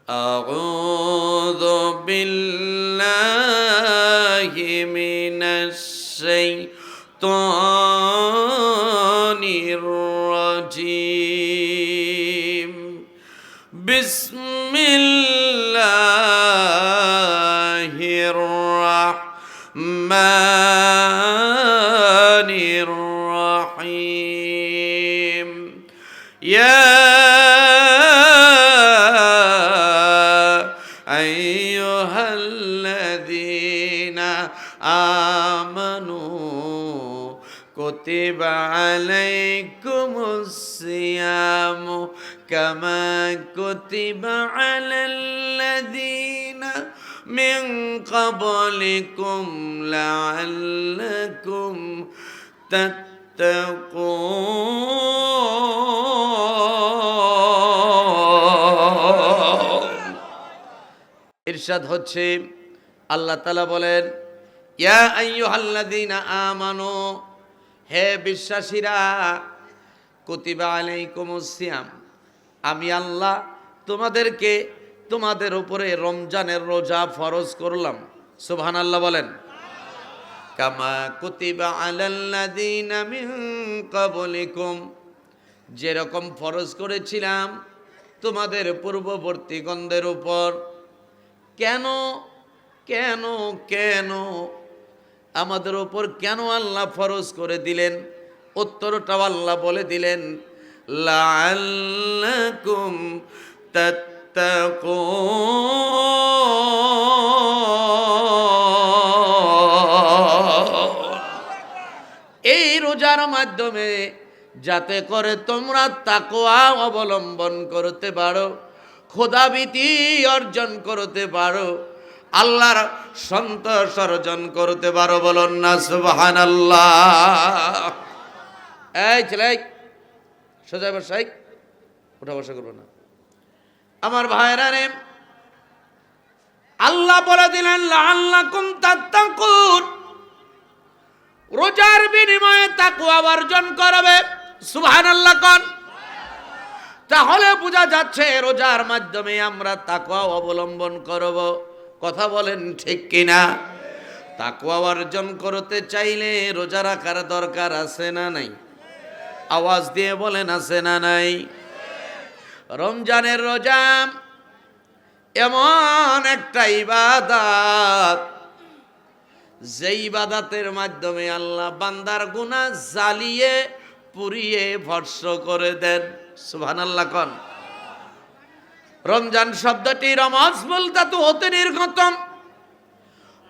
أعوذ بالله من الشيطان الرجيم بسم الله الرحمن الرحيم يا أيها الذين آمنوا كتب عليكم الصيام كما كتب على الذين من قبلكم لعلكم تتقون ইরশাদ হচ্ছে আল্লাহ তাআলা বলেন ইয়া আইয়ুহাল্লাযীনা আমানু হে বিশ্বাসীরা কুতিবা আলাইকুমুস সিয়াম আমি আল্লাহ তোমাদেরকে তোমাদের উপরে রমজানের রোজা ফরজ করলাম সুবহানাল্লাহ বলেন কামা কুতিবা আলাল্লাযীনা মিন ক্বাবলিকুম যেরকম ফরজ করেছিলাম তোমাদের পূর্ববর্তীগণদের উপর কেন কেন কেন আমাদের উপর কেন আল্লাহ ফরজ করে দিলেন উত্তরটাও আল্লাহ বলে দিলেন লাআল্লাকুম তাত্তাকুন এই রোজার মাধ্যমে যাতে করে তোমরা তাকওয়া অবলম্বন করতে পারো খোদাভীতি অর্জন করতে পারো আল্লাহর সন্তোষ অর্জন করতে পারো বলুন না সুবহানাল্লাহ এই ছেলে সোজা বসাই উঠা বসা করবো না আমার ভাইরা রে আল্লাহ বলে দিলেন লাআল্লাকুম তাত্তাকুন রোজার বিনিময়ে তাকওয়া অর্জন করবে সুবহানাল্লাহ কোন তাহলে বোঝা যাচ্ছে রোজার মাধ্যমে আমরা তাকওয়া অবলম্বন করব কথা বলেন ঠিক কিনা তাকওয়া অর্জন করতে চাইলে রোজা রাখার দরকার আছে না নাই আওয়াজ দিয়ে বলেন আছে না নাই রমজানের রোজা এমন একটা ইবাদত যে ইবাদতের মাধ্যমে আল্লাহ বান্দার গুনাহ জ্বালিয়ে পুড়িয়ে ভস্ম করে দেন সুবহানাল্লাহ কোন রমজান শব্দটি রমজ বলতে হতে নির্গত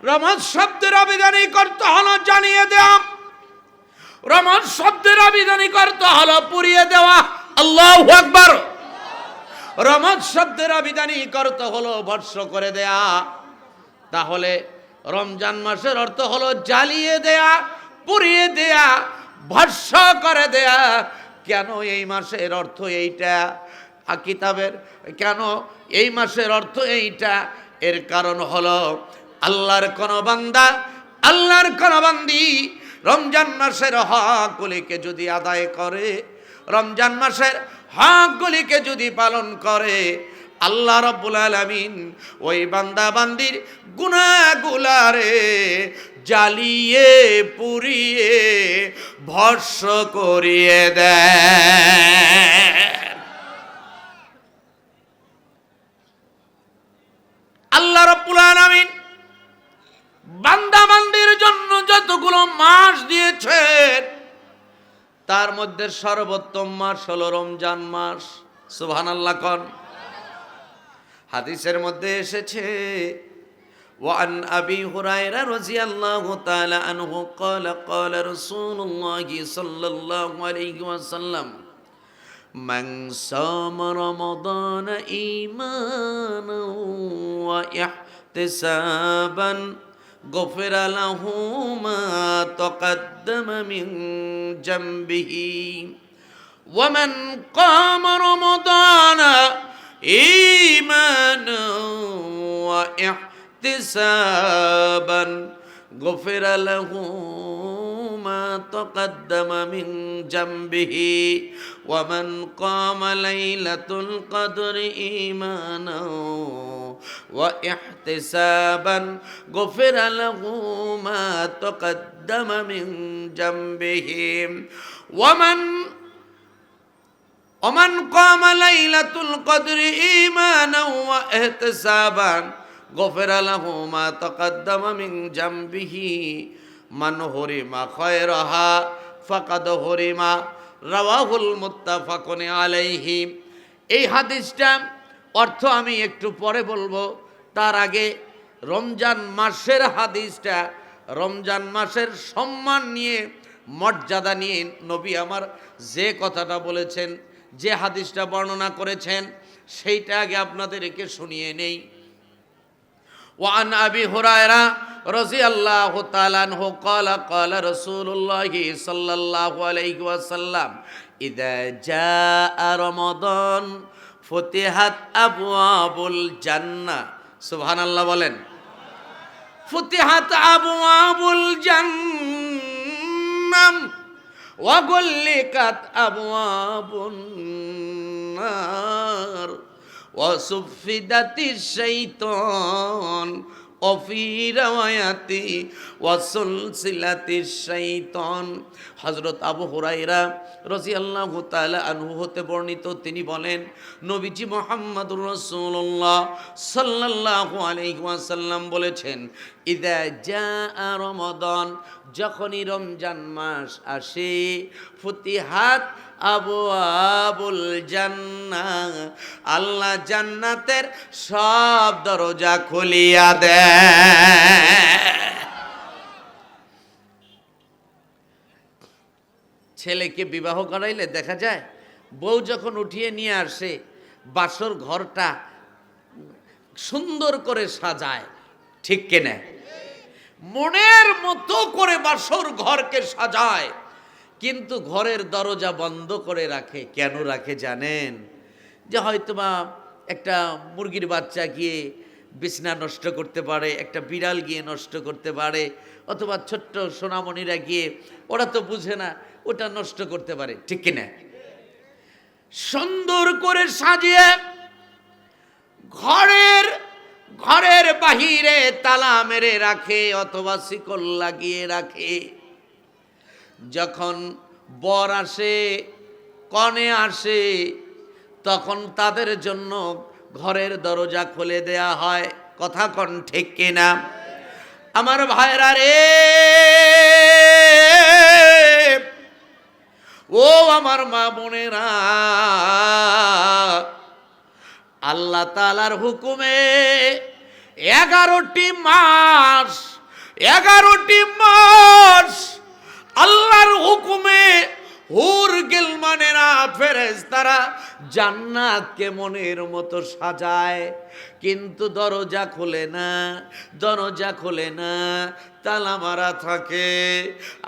রমজ শব্দের আবিধানিক অর্থ হলো জ্বালিয়ে দেওয়া রমজ শব্দের আবিধানিক অর্থ হলো পুড়িয়ে দেওয়া আল্লাহু আকবার রমজ শব্দের আবিধানিক অর্থ হলো ভস্ম করে দেয়া তাহলে রমজান মাসের অর্থ হলো জ্বালিয়ে দেয়া পুড়িয়ে দেয়া ভস্ম করে দেয়া কেন এই মাসের অর্থ এইটা কিতাবের কেন এই মাসের অর্থ এইটা এর কারণ হলো আল্লাহর কোন বান্দা আল্লাহর কোন বান্দি রমজান মাসের হকগুলিকে যদি আদায় করে রমজান মাসের হকগুলিকে যদি পালন করে আল্লাহ রাব্বুল আলামিন ওই বান্দা বান্দির গুনাহগুলারে জ্বালিয়ে পুড়িয়ে ভস্ম করিয়ে দেয় আল্লাহ রাব্বুল আলামিন বান্দা বান্দির জন্য যতগুলো মাস দিয়েছেন তার মধ্যে সর্বোত্তম মাস হলো রমজান মাস সুবহানাল্লাহ কোন হাদিসের মধ্যে এসেছে وعن أبي هريرة رضي الله تعالى عنه قال قال رسول الله صلى الله عليه وسلم من صام رمضان إيمانا واحتسابا غفر له ما تقدم من ذنبه ومن قام رمضان إيمانا واحتسابا غفر له ما تقدم من جنبه ومن قام ليلة القدر إيمانا واحتسابا غفر له ما تقدم من جنبه ومن قام ليلة القدر إيمانا واحتسابا غفر له ما تقدم من جنبه من حرم خيرها فقد حرم রাওয়াহুল মুত্তাফাকুন আলাইহি। এই হাদিসটা অর্থ আমি একটু পরে বলবো, তার আগে রমজান মাসের হাদিসটা, রমজান মাসের সম্মান নিয়ে, মর্যাদা নিয়ে নবী আমার যে কথাটা বলেছেন, যে হাদিসটা বর্ণনা করেছেন, সেইটা আগে আপনাদেরকে শুনিয়ে নেই। وعن أبي هريرة رضي الله تعالى عنه قال قال رسول الله صلى الله عليه وسلم إذا جاء رمضان فتحت أبواب الجنة سبحان الله বলেন فتحت أبواب الجنة وغلقت أبواب النار وصفدت الشيطان وفي روايتي وسلسلة الشيطان। হযরত আবু হুরায়রা রাদিয়াল্লাহু তাআলা আনহু হতে বর্ণিত, তিনি বলেন নবীজি মুহাম্মদুর রাসূলুল্লাহ সাল্লাল্লাহু আলাইহি ওয়াসাল্লাম বলেছেন, ইযা জাআ রমাদান, যখনই রমজান মাস আসে, ফুতিহাত আবওয়াবুল জান্নাহ, আল্লাহ জান্নাতের সব দরজা খুলিয়া দেয়। ছেলেকে বিবাহ করাইলে দেখা যায় বউ যখন উঠিয়ে নিয়ে আসে, বাসর ঘরটা সুন্দর করে সাজায়, ঠিক কিনা? মনের মতো করে বাসর ঘরকে সাজায়, কিন্তু ঘরের দরজা বন্ধ করে রাখে। কেন রাখে জানেন? যে হয়তোবা একটা মুরগির বাচ্চা গিয়ে বিছনা নষ্ট করতে পারে, একটা বিড়াল গিয়ে নষ্ট করতে পারে, অথবা ছোট্ট সোনামণিরা গিয়ে, ওরা তো বুঝে না, ওটা নষ্ট করতে পারে, ঠিক কিনা? সুন্দর করে সাজিয়ে ঘরের বাহিরে তালা মেরে রাখে অথবা শিকল লাগিয়ে রাখে। যখন বর আসে, কনে আসে, তখন তাদের জন্য ঘরের দরজা খুলে দেয়া হয়। কথা কন ঠিক কিনা? আমার ভাইরা রে, ও আমার মা বোনেরা, আল্লাহ তাআলার হুকুমে 11টি মাস আল্লাহর হুকুমে হুর গিলমানেরা, ফেরেশতারা জান্নাতকে মনের মতো সাজায়, কিন্তু দরজা খোলে না, তালা মারা থাকে।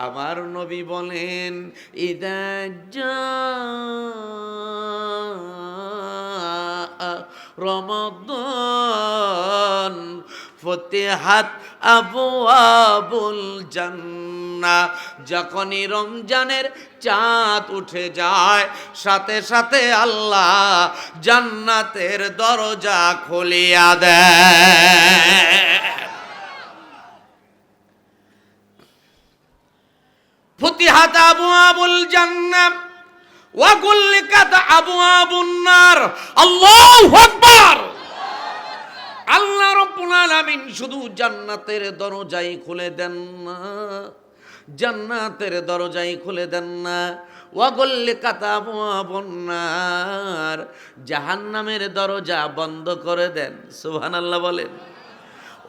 আমার নবী বলেন, ইদা জাআ রমাদান ফুতিহাত আবওয়াবুল জান্নাহ, যখনই রমজানের চাঁদ উঠে যায়, সাথে সাথে আল্লাহ জান্নাতের দরজা খুলিয়া দেয়। ফুতিহাত আবওয়াবুল জান্নাহ ওয়া গুল্লিকাত আবওয়াবুন নার। আল্লাহু আকবার। আল্লাহ রাব্বুল আলামিন শুধু জান্নাতের দরজাই খুলে দেন না, জান্নাতের দরজাই খুলে দেন না, ওয়া গুল্লিকাত আবওয়াবুন নার, জাহান্নামের দরজা বন্ধ করে দেন। সুবহানাল্লাহ বলেন।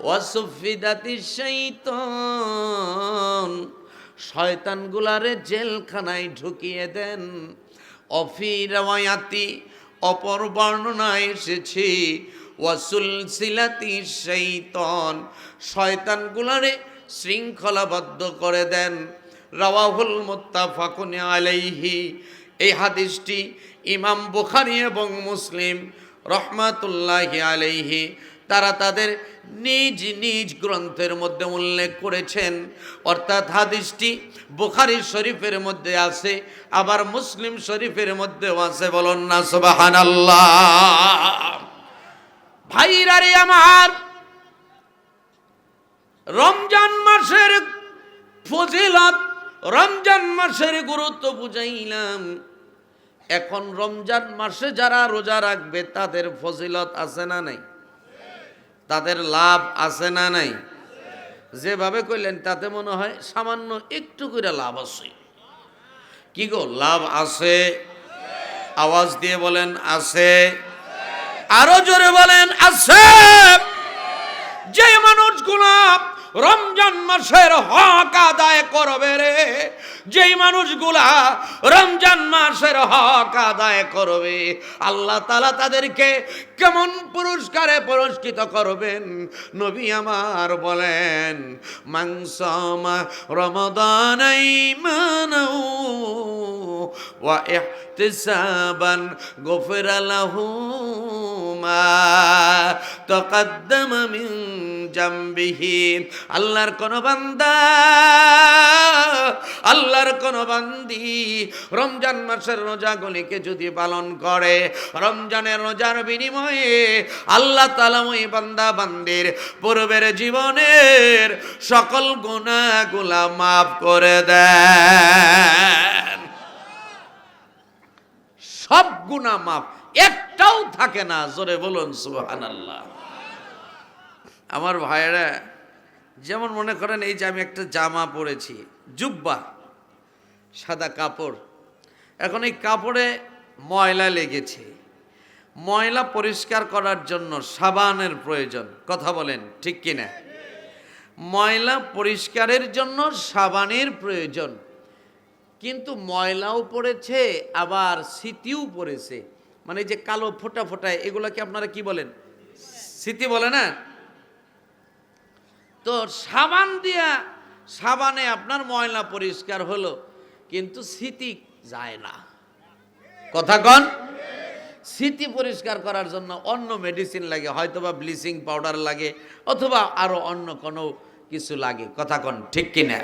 ওয়া সুফিদাতিশ শাইতান, শয়তানগুলারে জেলখানায় ঢুকিয়ে দেন। অফি রাওয়ায়াতি, অপর বর্ণনায় এসেছে, ওয়াসুলসিলাতি শাইতান, শয়তানগুলারে শৃঙ্খলাবদ্ধ করে দেন। রাওয়াহুল মুত্তাফাকুন আলাইহি। এই হাদিসটি ইমাম বুখারী এবং মুসলিম রহমাতুল্লাহি আলাইহি তারা তাদের নিজ নিজ গ্রন্থের মধ্যে উল্লেখ করেছেন। অর্থাৎ হাদিসটি বুখারী শরীফের মধ্যে আছে, আবার মুসলিম শরীফের মধ্যেও আছে। বলুন না সুবহানাল্লাহ। ভাইরা রে আমার, রমজান মাসের ফজিলত, রমজান মাসের গুরুত্ব বুঝাইলাম। এখন রমজান মাসে যারা রোজা রাখবে তাদের ফজিলত আছে না নাই? তাদের লাভ আছে না নাই? যেভাবে কইলেন তাতে মনে হয় সামান্য একটু করে লাভ আছে। কি গো, লাভ আছে? আওয়াজ দিয়ে বলেন আছে। আরো জোরে বলেন আছে। যে মানুষগুলো রমজান মাসের হক আদায় করবে রে, যেই মানুষগুলা রমজান মাসের হক আদায় করবে, আল্লাহ তাআলা তাদেরকে কেমন পুরস্কারে পুরস্কৃত করবেন? নবী আমার বলেন, মান সামা রমাদান ঈমানাও ওয়া ইহতিসাবান গুফিরা লাহু মা তাকাদ্দামা মিন জামবিহি। আল্লাহর কোন বান্দা, আল্লাহর কোন বান্দি রমজান মাসের রোজাগুলিকে যদি পালন করে, রমজানের রোজার বিনিময়ে আল্লাহ তাআলা ওই বান্দা বান্দির পূর্বের জীবনের সকল গুনাহগুলা মাফ করে দেন। সব গুনাহ মাফ, একটাও থাকে না। জোরে বলুন সুবহানাল্লাহ। আমার ভাইরা, যেমন মনে করেন এই যে আমি একটা জামা পরেছি, জুব্বা, সাদা কাপড়, এখন এই কাপড়ে ময়লা লেগেছে, ময়লা পরিষ্কার করার জন্য সাবানের প্রয়োজন। কথা বলেন ঠিক কিনা? ময়লা পরিষ্কারের জন্য সাবানের প্রয়োজন, কিন্তু ময়লাও পড়েছে আবার স্মৃতিও পড়েছে। মানে যে কালো ফোঁটা ফোঁটা, এগুলোকে আপনারা কি বলেন? স্মৃতি বলে না? তো সাবান দিয়া, সাবানে আপনার ময়লা পরিষ্কার হলো, কিন্তু স্মৃতি যায় না। কথা কন। স্মৃতি পরিষ্কার করার জন্য অন্য মেডিসিন লাগে, হয়তোবা ব্লিচিং পাউডার লাগে, অথবা আরো অন্য কোনো কিছু লাগে। কথা কন ঠিক কিনা?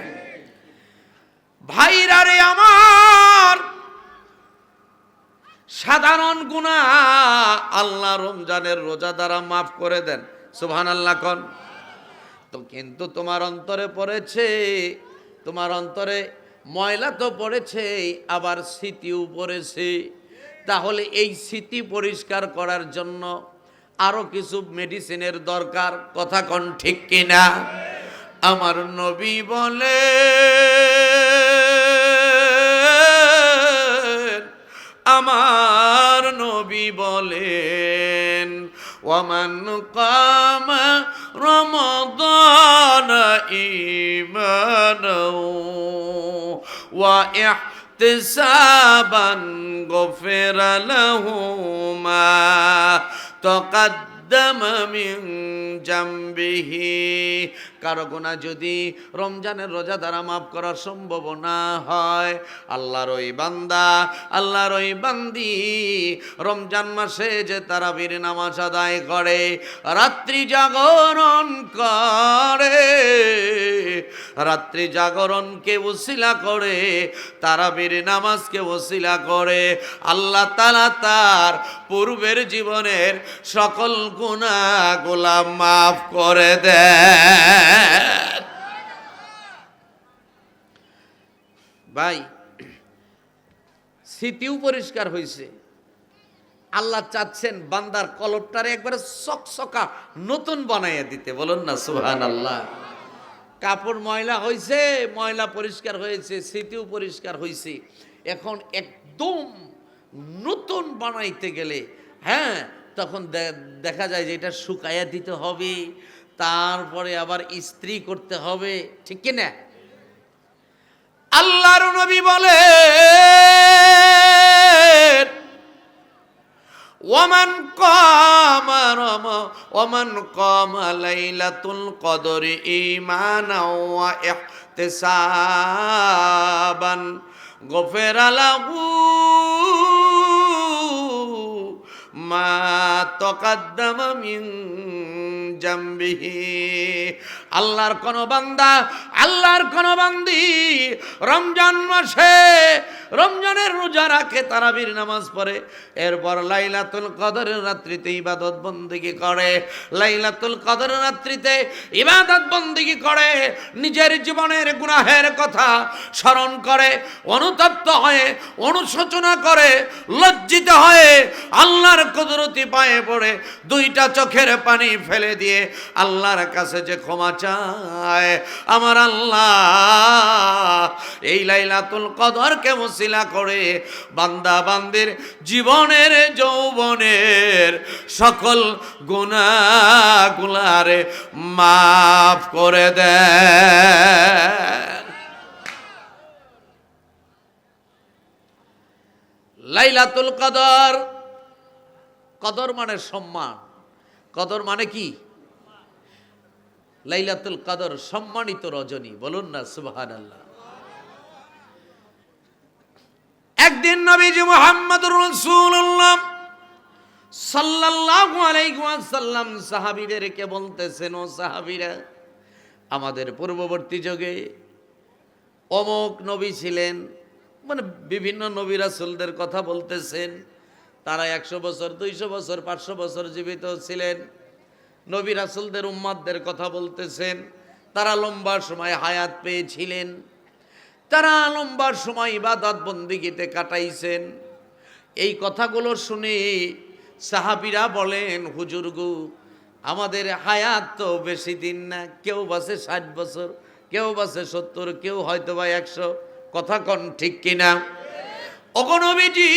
ভাইরা রে আমার, সাধারণ গুনাহ আল্লাহ রমজানের রোজা দ্বারা মাফ করে দেন। সুবহানাল্লাহ কন। তো কিন্তু তোমার অন্তরে পড়েছে, তোমার অন্তরে ময়লা তো পড়েছে, আবার স্মৃতিও পড়েছে। তাহলে এই স্মৃতি পরিষ্কার করার জন্য আরো কিছু মেডিসিনের দরকার। কথা কন ঠিক কিনা? আমার নবী বলে, আমার নবী বলেন, ওয়ামান কামা রমাদান ঈমানাও ওয়া ইহতিসাবান গুফিরা লাহু মা তাকাদ্দামা মিন জামবিহি। কারো গুনাহ যদি রমজানের রোজা দ্বারা মাফ করা সম্ভব না হয়, আল্লাহর ওই বান্দা, আল্লাহর ওই বান্দি রমজান মাসে যে তারাবির নামাজ আদায় করে, রাত্রি জাগরণ করে, রাত্রি জাগরণকে ওসিলা করে, তারাবির নামাজকে ওসিলা করে, আল্লাহ তাআলা তার পূর্বের জীবনের সকল গুনাহগুলা মাফ করে দেয়। ভাই, স্মৃতিও পরিষ্কার হয়েছে। আল্লাহ চাচ্ছেন বান্দার কলবটারে একবারে চকচকা নতুন বানাইয়া দিতে। বলুন না সুবহানাল্লাহ। কাপড় ময়লা হয়েছে, ময়লা পরিষ্কার হয়েছে, স্মৃতিও পরিষ্কার হয়েছে। এখন একদম নতুন বানাইতে গেলে, হ্যাঁ, তখন দেখা যায় যে এটা শুকাইয়া দিতে হবে, তারপরে আবার ইস্ত্রি করতে হবে। ঠিক কি না? আল্লাহর নবী বলে, ওয়ামান কামা লাইলাতুল কদরি ঈমানাও ওয়া ইহতিসাবান গুফিরা লাহু মা তাকাদ্দামা মিন জামবিহি। আল্লাহর কোন বান্দা, আল্লাহর কোন বান্দি রমজান মাসে রমজানের রোজা রাখে, তারাবির নামাজ পড়ে, এরপর লাইলাতুল কদরের রাত্রিতে ইবাদত বন্দেগী করে, লাইলাতুল কদরের রাত্রিতে ইবাদত বন্দেগী করে, নিজের জীবনের গুনাহের কথা স্মরণ করে, অনুতপ্ত হয়ে অনুশোচনা করে, লজ্জিত হয়ে আল্লাহর কুদরতি পায়ে পড়ে দুইটা চোখের পানি ফেলে দিয়ে আল্লাহর কাছে যে ক্ষমা চায়, আমার আল্লাহ এই লাইলাতুল কদরকে ওসিলা করে বান্দা বান্দির জীবনের যৌবনের সকল গুনাহগুলারে মাফ করে দেয়। লাইলাতুল কদর, কদর মানে সম্মান, কদর মানে কি? লাইলাতুল কদর সম্মানিত রজনী, বলুন না সুবহানাল্লাহ। একদিন নবীজি মুহাম্মদুর রাসূলুল্লাহ সাল্লাল্লাহু আলাইহি ওয়াসাল্লাম সাহাবীদেরকে বলতেছেন, ও সাহাবীরা, আমাদের পূর্ববর্তী যুগে অমুক নবী ছিলেন, মানে বিভিন্ন নবী রাসূলদের কথা বলতেছেন, তারা 100 বছর 200 বছর 500 বছর জীবিত ছিলেন। নবী রাসূলদের উম্মতদের কথা বলতেছেন, তারা লম্বা সময় হায়াত পেয়েছিলেন, তারা লম্বা সময় ইবাদত বন্দেগীতে কাটাইছেন। এই কথাগুলো শুনে সাহাবীরা বলেন, হুজুর গো, আমাদের হায়াত তো বেশি দিন না, কেউ বাঁচে 60 বছর, কেউ বাঁচে 70, কেউ হয়তো বা 100। কথা কন ঠিক কিনা? ওগো নবীজি,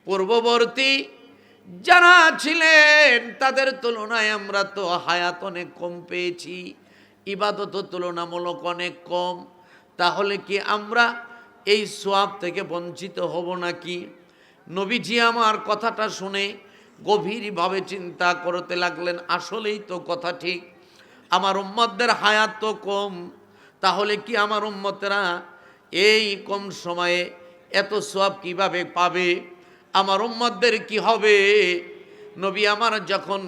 পূর্ববর্তী যারা ছিলেন তাদের তুলনায় আমরা তো হায়াত অনেক কম পেয়েছি, ইবাদত তুলনামূলক অনেক কম, তাহলে কি আমরা এই সওয়াব থেকে বঞ্চিত হব নাকি? নবীজি আমার কথাটা শুনে গভীরভাবে চিন্তা করতে লাগলেন, আসলেই তো কথা ঠিক, আমার উম্মতদের হায়াত তো কম, তাহলে কি আমার উম্মতেরা এই কম সময়ে এত সওয়াব কিভাবে পাবে? আমার উম্মতদের কি হবে? নবী আমার যখন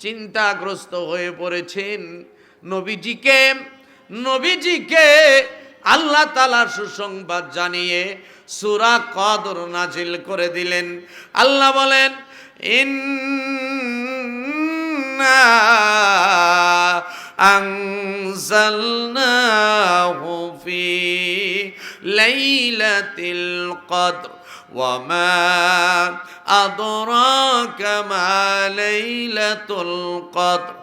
চিন্তাগ্রস্ত হয়ে পড়েছেন, নবীজিকে আল্লাহ তাআলা সুসংবাদ জানিয়ে সূরা কদর নাজিল করে দিলেন। আল্লাহ বলেন, ইন্না আনজালনাহু ফি লাইলাতিল কদর ওয়া মা আদরাকা মা লাইলাতুল কদর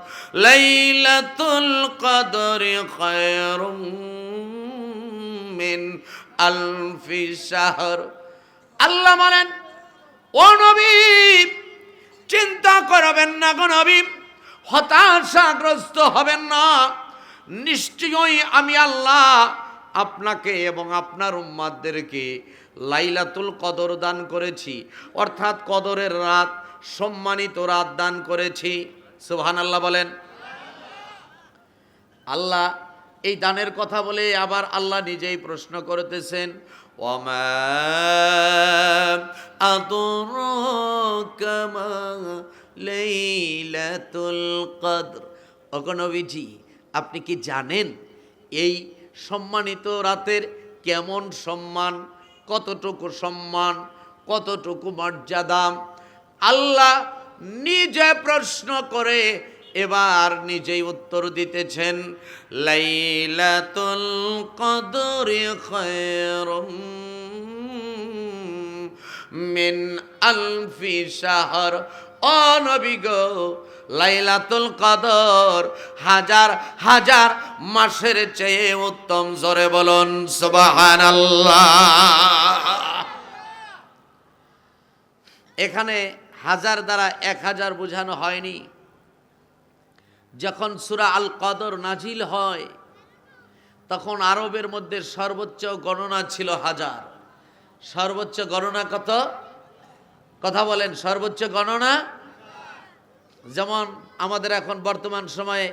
লাইলাতুল কদরি খায়রুম মিন আলফি শাহর। আল্লাহ বলেন, ও নবী, চিন্তা করবেন না গো নবী, হতাশাগ্রস্ত হবেন না, নিশ্চয়ই আমি আল্লাহ আপনাকে এবং আপনার উম্মতদেরকে লাইলাতুল কদর দান করেছি, অর্থাৎ কদরের রাত, সম্মানিত রাত দান করেছি। সুবহানাল্লাহ বলেন। আল্লাহ এই দানের কথা বলে আবার আল্লাহ নিজেই প্রশ্ন করতেছেন, ওয়ামা আদরাকা মা লাইলাতুল কদর। ওগো নবীজি, আপনি কি জানেন এই সম্মানিত রাতের কেমন সম্মান, কতটুকু সম্মান, কতটুকু মর্যাদা? আল্লাহ নিজে প্রশ্ন করে এবার নিজেই উত্তর দিতেছেন, লাইলাতুল কদরি খায়রুম মিন আলফি শাহর। ও নবী গো, লাইলাতুল কদর হাজার হাজার মাসের চেয়ে উত্তম। জোরে বলুন সুবহানাল্লাহ। এখানে হাজার দ্বারা 1000 বোঝানো হয়নি। যখন সূরা আল কদর নাজিল হয় তখন আরবের মধ্যে সর্বোচ্চ গণনা ছিল 1000। সর্বোচ্চ গণনা কত? কথা বলেন, সর্বোচ্চ গণনা? যেমন আমাদের এখন বর্তমান সময়ে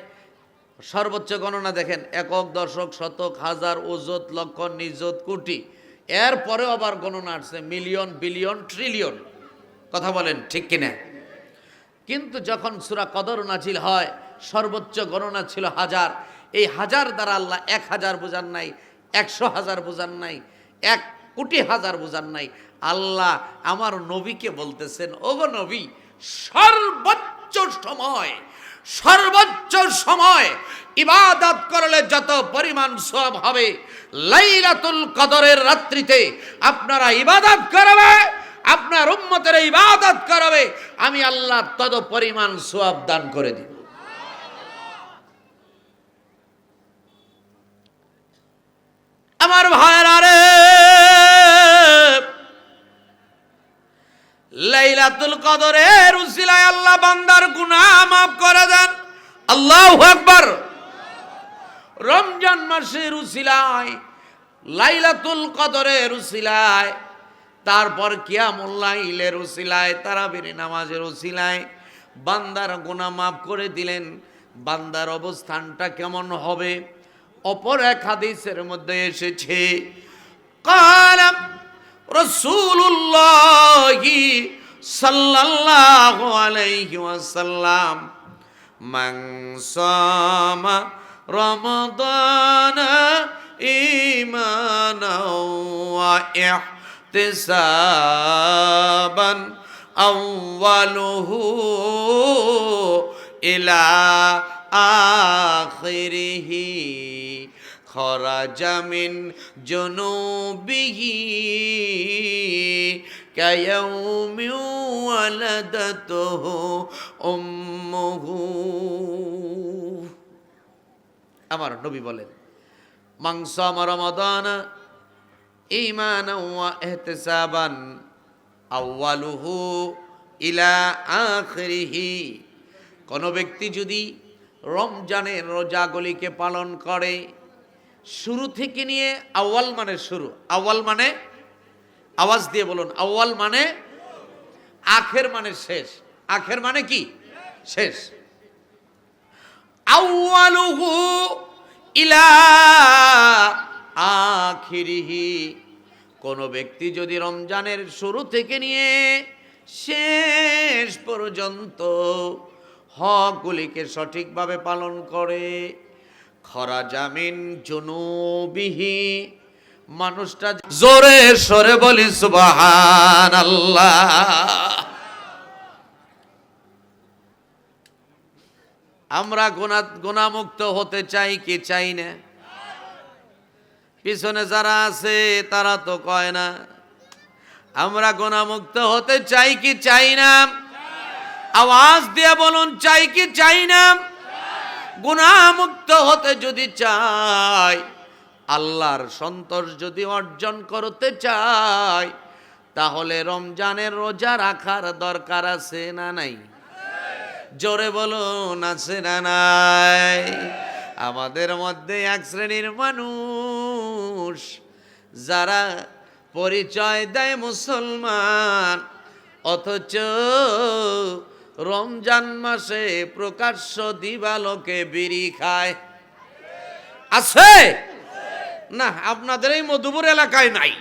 সর্বোচ্চ গণনা দেখেন, একক, দশক, শতক, হাজার, অযুত, লক্ষ, নিযুত, কোটি। এরপরেও আবার গণনা আসছে মিলিয়ন, বিলিয়ন, ট্রিলিয়ন। কথা বলেন ঠিক কিনা? কিন্তু যখন সূরা কদর নাজিল হয়, সর্বোচ্চ গণনা ছিল 1000। এই 1000 দ্বারা আল্লাহ 1000 বোঝান নাই, 100,000 বোঝান নাই, 1,00,00,000 বোঝান নাই। আল্লাহ আমার নবীকে বলতেছেন, ওগো নবী, সর্বোচ্চ সময় ইবাদত করলে যত পরিমাণ সওয়াব হবে, লাইলাতুল কদরের রাত্রিতে আপনারা ইবাদত করবে, আপনার উম্মতের ইবাদত করবে, আমি আল্লাহ তত পরিমাণ সওয়াব দান করে দিব। আমার ভাইরা রে, লাইলাতুল কদরের উসিলায় আল্লাহ বান্দার গুনাহ মাফ করে দেন। আল্লাহু আকবার। রমজান মাসের উসিলায়, লাইলাতুল কদরের উসিলায়, তারপর কিয়ামুল লাইলের উসিলায়, তারাবির নামাজের উসিলায় বান্দার গুনাহ মাফ করে দিলেন। বান্দার অবস্থানটা কেমন হবে? অপর এক হাদিসের মধ্যে এসেছে, কালা রাসূলুল্লাহি সাল্লাল্লাহু আলাইহি ওয়াসাল্লাম, মান সামা রমাদানা ঈমানাও ওয়া ইহতিসাবান আউয়ালুহু ইলা আখিরিহি খরাজা মিন জুনুবিহি কায়াউমি ওয়ালাদাতুহু উম্মুহু। আমার নবী বলেন, মান সামা রমাদান ঈমানান ওয়া ইহতিসাবান আউয়ালুহু ইলা আখিরিহি, কোন ব্যক্তি যদি রমজানের রোজাগুলিকে পালন করে, শুরু থেকে নিয়ে, আউয়াল মানে শুরু, আউয়াল মানে আওয়াজ দিয়ে বলুন, আউয়াল মানে, আখের মানে শেষ, আখের মানে কি? শেষ। আউয়ালুহু ইলা আখিরিহি, কোন ব্যক্তি যদি রমজানের শুরু থেকে নিয়ে শেষ পর্যন্ত হকগুলিকে সঠিকভাবে পালন করে, খরাজা মিন জুনুবিহি, মানুষটা, জোরে সরে বলি সুবহানাল্লাহ। আমরা গুনাহমুক্ত হতে চাই কি চাই না? পিছনে যারা আছে তারা তো কয় না। আমরা গুনাহমুক্ত হতে চাই কি চাই না? আওয়াজ দিয়ে বলুন, চাই কি চাই না? গুনাহমুক্ত হতে যদি চাই, আল্লাহর সন্তোষ যদি অর্জন করতে চাই, তাহলে রমজানের রোজা রাখার দরকার আছে না নাই? জোরে বলুন, আছে না নাই? আমাদের মধ্যে এক শ্রেণীর মানুষ যারা পরিচয় দেয় মুসলমান, অথচ রমজান মাসে প্রকাশ্য দিবালোকে বিড়ি খায়। আছে না? আপনাদের এই মধুপুর এলাকায় নাই?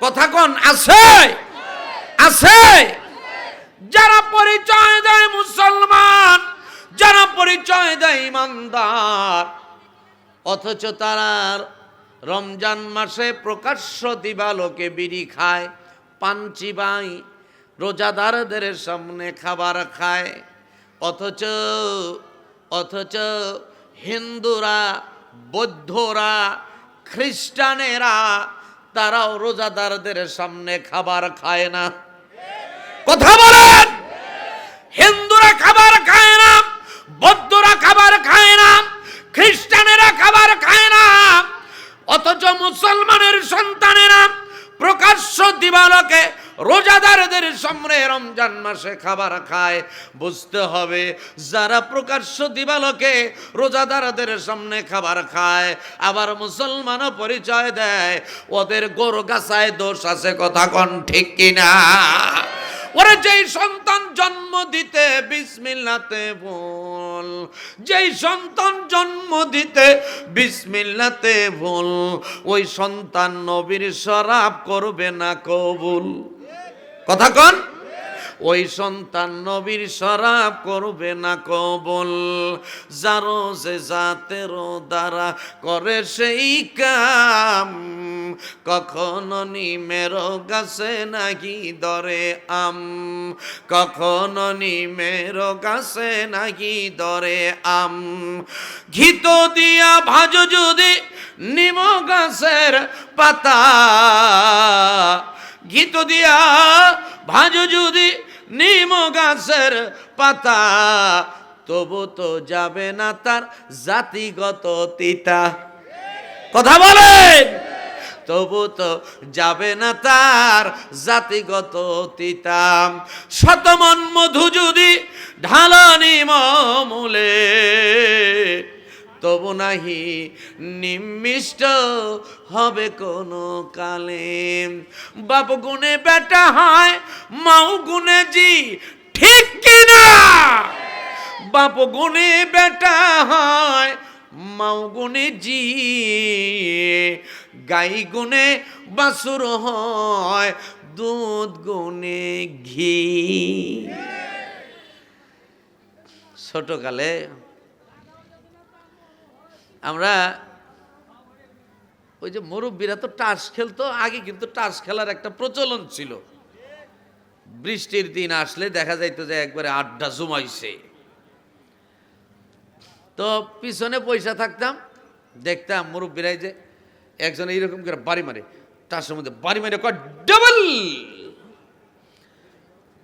কথা কোন? আছে, আছে। যারা পরিচয় দেয় মুসলমান, যারা পরিচয় দেয় ইমানদার, অথচ তারা রমজান মাসে প্রকাশ্য দিবালোকে বিড়ি খায়, পান চিবায়, রোজাদারদের সামনে খাবার খায়। অথচ হিন্দুরা, বৌদ্ধরা, খ্রিস্টানেরা তারাও রোজাদারদের সামনে খাবার খায় না। কথা বলেন। হিন্দুরা খাবার খায় না, বৌদ্ধরা খাবার খায় না, খ্রিস্টানেরা খাবার খায় না, অথচ মুসলমানের সন্তানেরা প্রকাশ্য দিবালোকে রোজাদারদের সামনে রমজান মাসে খাবার খায়। বুঝতে হবে, যারা প্রকাশ্য দিবালোকে রোজাদারদের সামনে খাবার খায়, আবার মুসলমানও পরিচয় দেয়, ওদের গরু গাছায় দোষ আছে। কথা কোন ঠিক কিনা? ওরে যেই সন্তান জন্ম দিতে বিসমিল্লাতে ভুল, যেই সন্তান জন্ম দিতে বিসমিল্লাতে ভুল, ওই সন্তান নবীর শরাব করবে না কবুল। কথা কোন? ওই সন্তান নবীর শরাব করবে না কবল। যারো যে জাতের দ্বারা করে সেই কাম, কখনো নিমের গাছে নাকি ধরে আম, কখনো নিমের গাছে নাকি ধরে আম। ঘিত দিয়া ভাজো যদি নিম গাছের পাতা, ঘিত দিয়া ভাজো যদি নিম গাছের পাতা, তবু তো যাবে না তার জাতিগত তিতা। কথা বলেন, তবু তো যাবে না তার জাতিগত তিতা। শতমন মধু যদি ঢালানি মূলে, তবু নাহি নিমিষ্ট হবে কোনো কালে। বাপ গুণে বেটা হয়, মাও গুণে জি, ঠিক কিনা? বাপ গুণে বেটা হয়, মাও গুণে জি, গাই গুণে বাছুর হয়, দুধ গুণে ঘি। ছোটকালে আমরা ওই যে মুরব্বীরা তো টাস খেলতো আগে, কিন্তু টাস খেলার একটা প্রচলন ছিল। বৃষ্টির দিন আসলে দেখা যাইতো যে একবারে আড্ডা জমাইছে। তো পিছনে পয়সা থাকতাম, দেখতাম মুরব্বীরাই যে একজন এইরকম করে বাড়ি মারে, টাসের মধ্যে বাড়ি মারে কয় ডাবল।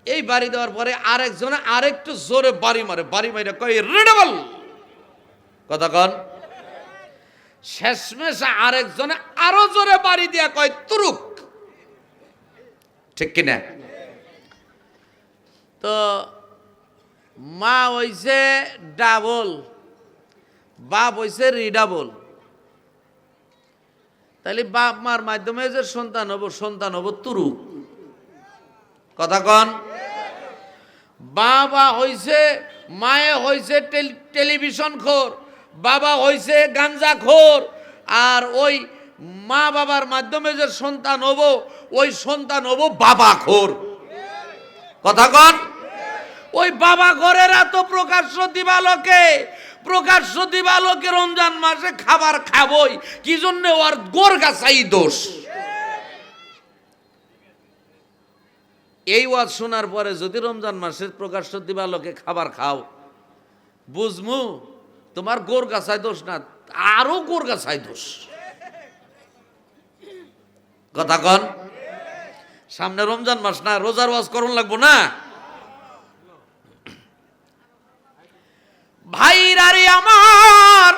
এই বাড়ি দেওয়ার পরে আরেকজনে আরেকটু জোরে বাড়ি মারে, বাড়ি মারে কয় রেডাবল। কথা কন। শেষমেশ আরেকজনে আরো জোরে বাড়ি দিয়া কয় তুরুক। ঠিক কিনা? তো মা হইছে ডাবল, বাপ হইছে রিডাবল। তাহলে বাপ মার মাধ্যমে যে সন্তান হবো তুরুক। কথা কন। বাবা হইছে, মায়ে হইছে টেলিভিশন খোর, বাবা হইছে গাঞ্জা খোর, আর ওই মা বাবার মাধ্যমে যে সন্তান হবো, ওই সন্তান হবো বাবা খোর। কথা কন। ওই বাবা ঘরেরা তো প্রকাশ্য দিবালোকে, প্রকাশ্য দিবালোকে রমজান মাসে খাবার খাবই, কি জন্য? ওর গোর গাছাই দোষ। এই ওয়াজ শোনার পরে যদি রমজান মাসের প্রকাশ্য দিবালোকে খাবার খাও, বুঝমু তোমার গোর গাছায় দোষ না, আরো গোর গাছায় দোষ। কথা কন। সামনে রমজান মাস না, রোজার ওয়াজ করুন লাগবো না? ভাইরারে আমার,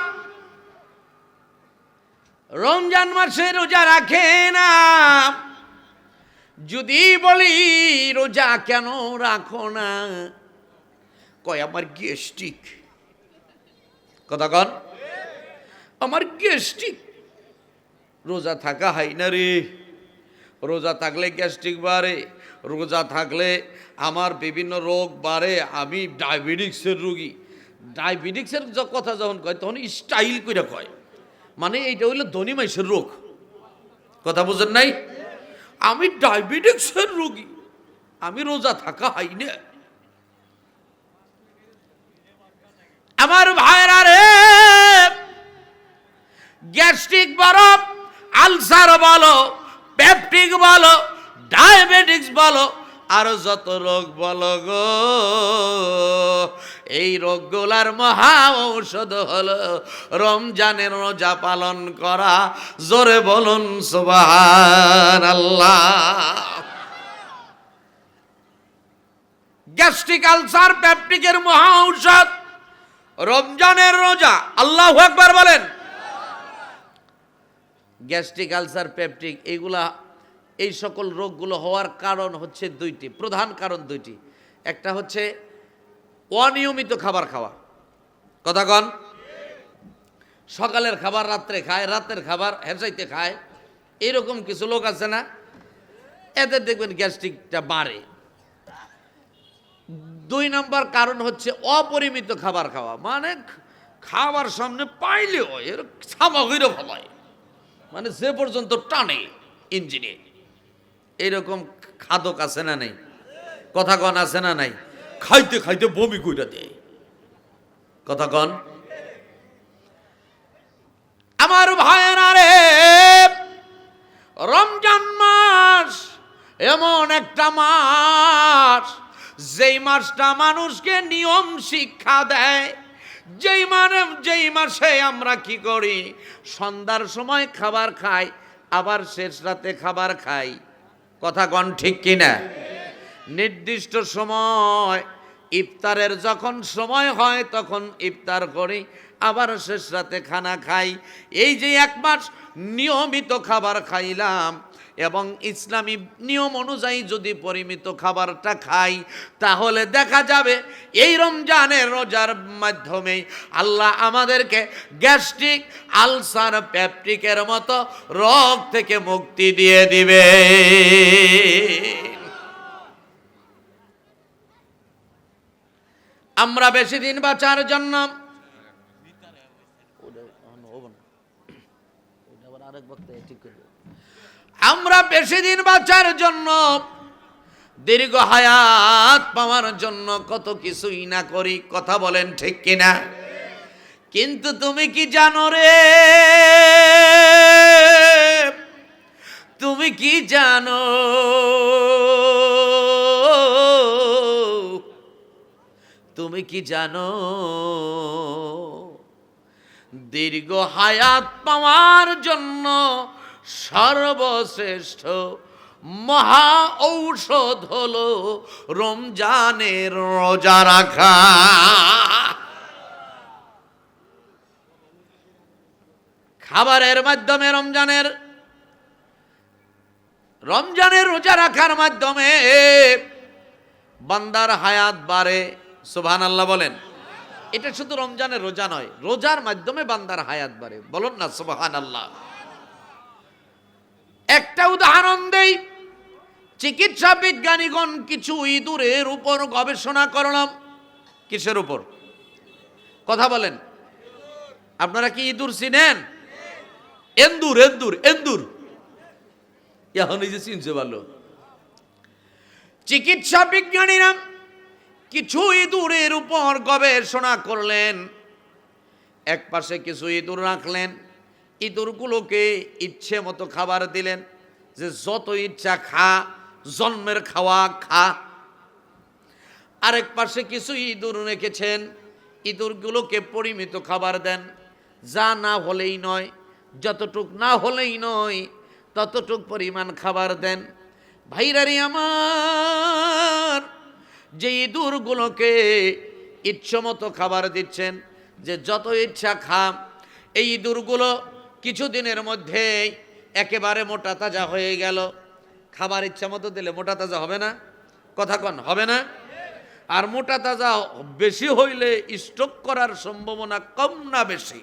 রমজান মাসে রোজা রাখে না। যদি বলি রোজা কেন রাখো না, কয় আমার গ্যাস্ট্রিক। কথা কন। আমার গ্যাস্ট্রিক। রোজা থাকা হয় না রে, রোজা থাকলে গ্যাস্ট্রিক বাড়ে, রোজা থাকলে আমার বিভিন্ন রোগ বাড়ে। আমি ডায়াবেটিক্সের রোগী। ডায়াবেটিক্সের কথা যখন কয় তখন স্টাইল করে কয়, মানে এইটা হইলো ধনী মাইসের রোগ। কথা বুঝেন নাই? আমি ডায়াবেটিক্সের রোগী, আমি রোজা থাকা হয় না। আমার ভাইরা রে, গ্যাস্ট্রিক বলো, আলসার বলো, পেপটিক বলো, ডায়াবেটিক্স বলো, আরো যত রোগ বলো গো, এই রোগগুলার মহা ঔষধ হলো রমজানের রোজা পালন করা। জোরে বলুন সুবহানাল্লাহ। গ্যাস্ট্রিক, আলসার, পেপটিকের মহা ঔষধ রমজানের রোজা। আল্লাহু আকবার বলেন। গ্যাস্ট্রিক, আলসার, পেপটিক এইগুলা, এই সকল রোগগুলো হওয়ার কারণ হচ্ছে দুইটি, প্রধান কারণ দুইটি। একটা হচ্ছে অনিয়মিত খাবার খাওয়া। কথা কন। সকালের খাবার রাত্রে খায়, রাতের খাবার হেঁচাইতে খায়, এরকম কিছু লোক আছে না? এদের দেখবেন গ্যাস্ট্রিকটা বাড়ে। দুই নম্বর কারণ হচ্ছে অপরিমিত খাবার খাওয়া, মানে খাবার সামনে পাইলেও এর সামগ্রী ফলায়, মানে যে পর্যন্ত টানে ইঞ্জিনে। এইরকম খাদক আছে না নেই? কথা কন আছে না নাই? খাইতে খাইতে বমি কইরা দেয়। কথা কন। আমার ভাইয়েরা রে, রমজান মাস এমন একটা মাস, যেই মাসটা মানুষকে নিয়ম শিক্ষা দেয়। যেই মাসে আমরা কি করি, সন্ধ্যার সময় খাবার খাই, আবার শেষ রাতে খাবার খাই। কথা কন ঠিক কিনা? নির্দিষ্ট সময় ইফতারের যখন সময় হয় তখন ইফতার করি, আবার শেষ রাতে খানা খাই। এই যে এক মাস নিয়মিত খাবার খাইলাম, এবং ইসলামী নিয়ম অনুযায়ী যদি পরিমিত খাবারটা খাই, তাহলে দেখা যাবে এই রমজানের রোজার মাধ্যমে আল্লাহ আমাদেরকে গ্যাস্ট্রিক, আলসার, পেপটিকের মতো রোগ থেকে মুক্তি দিয়ে দিবে। আমরা বেশি দিন বাঁচার জন্য দীর্ঘ হায়াত পাওয়ার জন্য কত কিছুই না করি। কথা বলেন ঠিক কিনা? কিন্তু তুমি কি জানো রে, তুমি কি জানো, তুমি কি জানো, দীর্ঘ হায়াত পাওয়ার জন্য সর্বশ্রেষ্ঠ মহা ঔষধ হলো রমজানের রোজা রাখা। খাবারের মাধ্যমে রমজানের রোজা রাখার মাধ্যমে বান্দার হায়াত বাড়ে। সুবহানাল্লাহ বলেন। এটা শুধু রমজানের রোজা নয়, রোজার মাধ্যমে বান্দার হায়াত বাড়ে। বলুন না সুবহানাল্লাহ। একটা উদাহরণ দেই। চিকিৎসা বিজ্ঞানীগণ কিছু ইঁদুরের উপর গবেষণা করলাম। কিসের উপর? কথা বলেন। আপনারা কি ইঁদুর চিনেন? এন্দুর এন্দুর এন্দুর এখন এই যে চিনছে ভালো। চিকিৎসা বিজ্ঞানীরা কিছু ইঁদুরের উপর গবেষণা করলেন। এক পাশে কিছু ইঁদুর রাখলেন, ইঁদুরগুলোকে ইচ্ছে মতো খাবার দিলেন, যে যত ইচ্ছা খা, জন্মের খাওয়া খা। আরেক পাশে কিছু ইঁদুর রেখেছেন, ইঁদুরগুলোকে পরিমিত খাবার দেন, যা না হলেই নয়, যতটুক না হলেই নয় ততটুক পরিমাণ খাবার দেন। ভাইরারি আমার, যে ইঁদুরগুলোকে ইচ্ছামতো খাবার দিচ্ছেন, যে যত ইচ্ছা খা, এই ইঁদুরগুলো কিছুদিনের মধ্যে একেবারে মোটা তাজা হয়ে গেল। খাবার ইচ্ছা মতো দিলে মোটা তাজা হবে না? কথা কন, হবে না? আর মোটা তাজা বেশি হইলে স্ট্রোক করার সম্ভাবনা কম না বেশি?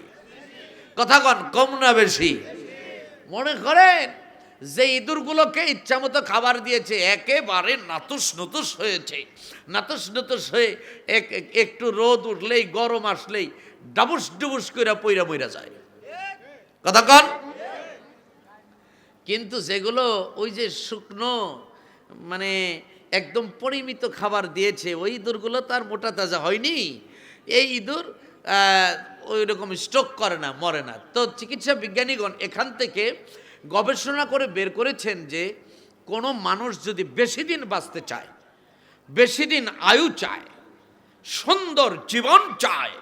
কথা কন, কম না বেশি? মনে করেন যে ইঁদুরগুলোকে ইচ্ছা মতো খাবার দিয়েছে, একেবারে নাতুস নতুস হয়েছে, নাতুস নতুস হয়ে একটু রোদ উঠলেই, গরম আসলেই ডাবুস ডুবুস করে পইরা মইরা যায়। কথা কন। কিন্তু যেগুলো ওই যে শুকনো, মানে একদম পরিমিত খাবার দিয়েছে, ওই ইঁদুরগুলো তার মোটা তাজা হয়নি। এই ইঁদুর ওই রকম স্ট্রোক করে না, মরে না। তো চিকিৎসা বিজ্ঞানীগণ এখান থেকে গবেষণা করে বের করেছেন যে কোনো মানুষ যদি বেশি দিন বাঁচতে চায়, বেশি দিন আয়ু চায়, সুন্দর জীবন চায়,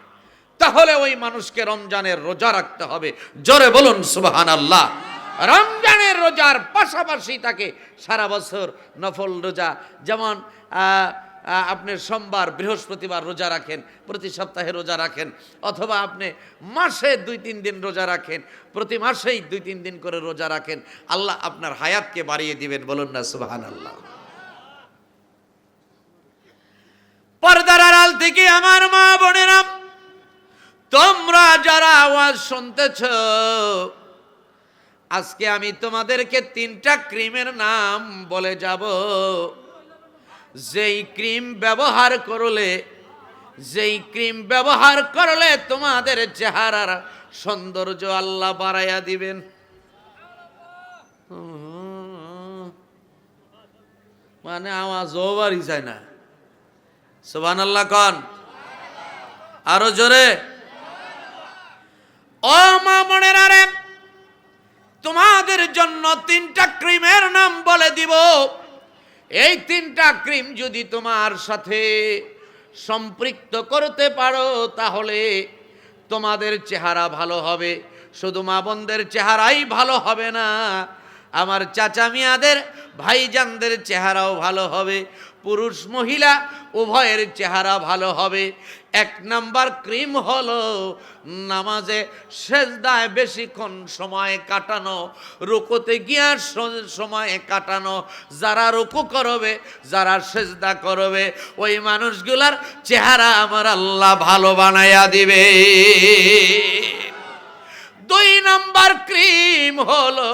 তাহলে ওই মানুষকে রমজানের রোজা রাখতে হবে। জোরে বলুন সুবহানাল্লাহ। রমজানের রোজার পাশাপাশি তাকে সারা বছর নফল রোজা, যেমন আপনি সোমবার, বৃহস্পতিবার রোজা রাখেন, প্রতি সপ্তাহে রোজা রাখেন, অথবা আপনি মাসে 2-3 দিন রোজা রাখেন, প্রতি মাসেই 2-3 দিন করে রোজা রাখেন, আল্লাহ আপনার হায়াতকে বাড়িয়ে দিবেন। বলুন না সুবহানাল্লাহ। পর্দার আড়াল থেকে আমার মা বোনেরা, তোমরা যারা আওয়াজ শুনতেছ, আজকে আমি তোমাদেরকে 3টা ক্রিমের নাম বলে যাব। যেই ক্রিম ব্যবহার করলে তোমাদের চেহারার সৌন্দর্য আল্লাহ বাড়াইয়া দিবেন। মানে আওয়াজও বাড়ি যায় না। সুবহানাল্লাহ কন, আরো জোরে। ও মা বোনেরা রে, তোমাদের জন্য 3টা ক্রিমের নাম বলে দিব। এই 3টা ক্রিম যদি তোমার সাথে সম্পৃক্ত করতে পারো তাহলে তোমাদের চেহারা ভালো হবে। শুধু মা বোনদের চেহারাই ভালো হবে না, আমার চাচা মিয়াদের ভাইজানদের চেহারাও ভালো হবে, পুরুষ মহিলা উভয়ের চেহারা ভালো হবে। 1 নাম্বার ক্রিম হলো নামাজে সেজদায় বেশিক্ষণ সময় কাটানো, রুকুতে গিয়া সময় কাটানো। যারা রুকু করবে, যারা সেজদা করবে, ওই মানুষগুলার চেহারা আমার আল্লাহ ভালো বানায়া দিবে। 2 নাম্বার ক্রিম হলো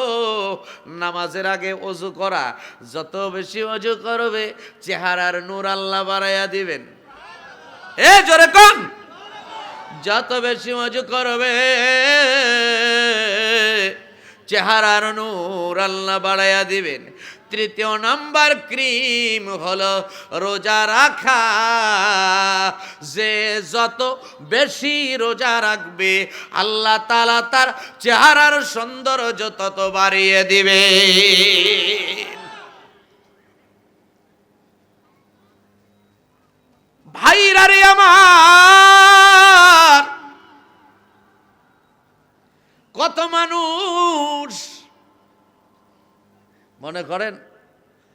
নামাজের আগে ওযু করা। যত বেশি ওযু করবে চেহারার নূর আল্লাহ বাড়াইয়া দিবেন। জোরে কোন, যত বেশি ওযু করবে চেহারার নূর আল্লাহ বাড়াইয়া দিবেন। 3য় নাম্বার ক্রিম হলো রোজা রাখা। যে যত বেশি রোজা রাখবে আল্লাহ তাআলা তার চেহারার সৌন্দর্য তত বাড়িয়ে দিবে। ভাইরা রে আমার, কত মানুষ মনে করেন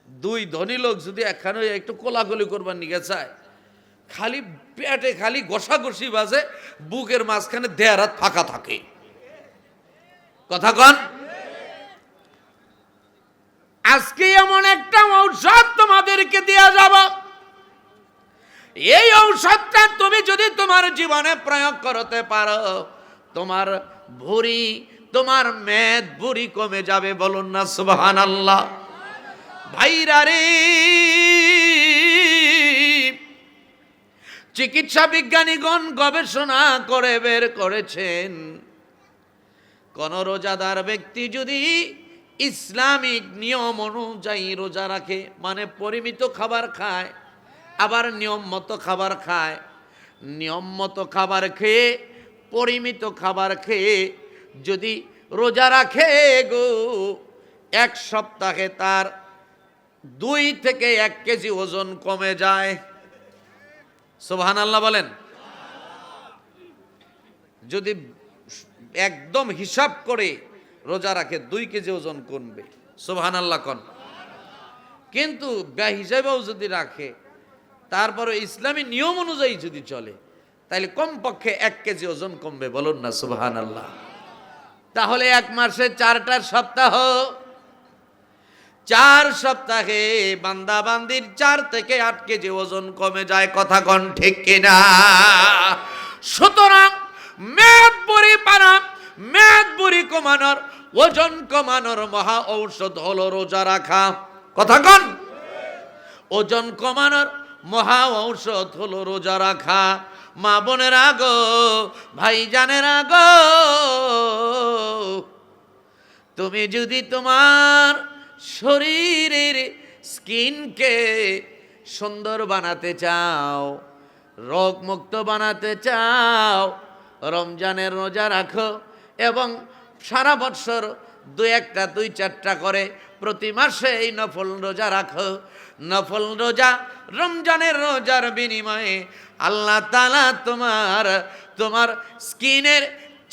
2 ধনী লোক যদি একখানে একটু কোলাকুলি করবার নিয়ে চায়, খালি পেটে খালি ঘষাঘষি বাজে, বুকের মাঝখানে দেড় হাত ফাঁকা থাকে। কথা কন। আজকে এমন একটা ঔষধ তোমাদেরকে দেয়া যাব, এই ঔষধটা তুমি যদি তোমার জীবনে প্রয়োগ করতে পারো, তোমার ভুঁড়ি, তোমার মেদ ভুঁড়ি কমে যাবে। বলুন না সুবহানাল্লাহ। ভাইরা রে, চিকিৎসা বিজ্ঞানীগণ গবেষণা করে বের করেছেন, কোন রোজাদার ব্যক্তি যদি ইসলামিক নিয়ম অনুযায়ী রোজা রাখে, মানে পরিমিত খাবার খায়, আবার নিয়ম মতো খাবার খায়, নিয়ম মতো খাবার খেয়ে পরিমিত খাবার খেয়ে যদি রোজা রাখে গো, 1 সপ্তাহে তার 2 থেকে 1 কেজি ওজন কমে যায়। সুবহানাল্লাহ বলেন। যদি একদম হিসাব করে রোজা রাখে 2 কেজি ওজন কমবে। সুবহানাল্লাহ কোন। কিন্তু বেহিসাবেও যদি রাখে, তারপরে ইসলামী নিয়ম অনুযায়ী যদি চলে, তাহলে কমপক্ষে 1 কেজি ওজন কমবে। বলুন না সুবহানাল্লাহ। তাহলে 1 মাসে 4টা সপ্তাহ, 4 সপ্তাহে বান্দা বান্দির 4 থেকে 8 কেজি ওজন কমে যায়। কথা কোন ঠিক কিনা? সুতরাং মেদ বুড়ি পানা, মেদ বুড়ি কমানোর, ওজন কমানোর মহা ঔষধ হলো রোজা রাখা। কথা কোন। ওজন কমানোর মহা ঔষধ হলো রোজা রাখা। মা বোনেরা গো, ভাইজানেরা গো, তুমি যদি তোমার শরীরের স্কিনকে সুন্দর বানাতে চাও, রোগমুক্ত বানাতে চাও, রমজানের রোজা রাখো এবং সারা বছর 2-1টা 2-4টা করে প্রতি মাসে এই নফল রোজা রাখো। নফল রোজা, রমজানের রোজার বিনিময়ে আল্লাহ তাআলা তোমার স্কিনের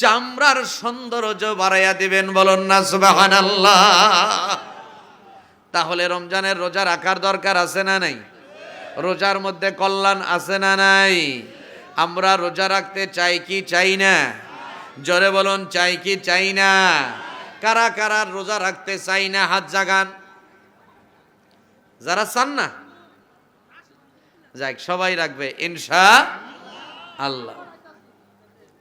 চামড়ার সৌন্দর্য বাড়াইয়া দিবেন। বলুন না সুবহানাল্লাহ। তাহলে রমজানের রোজা রাখার দরকার আছে না নাই? রোজার মধ্যে কল্যাণ আছে না নাই? আমরা রোজা রাখতে চাই কি চাই না? জোরে বলুন, চাই কি চাই না? কারা কারা রোজা রাখতে চাই না হাত জাগান। যারা চান না, যাক সবাই রাখবে ইনশাআল্লাহ।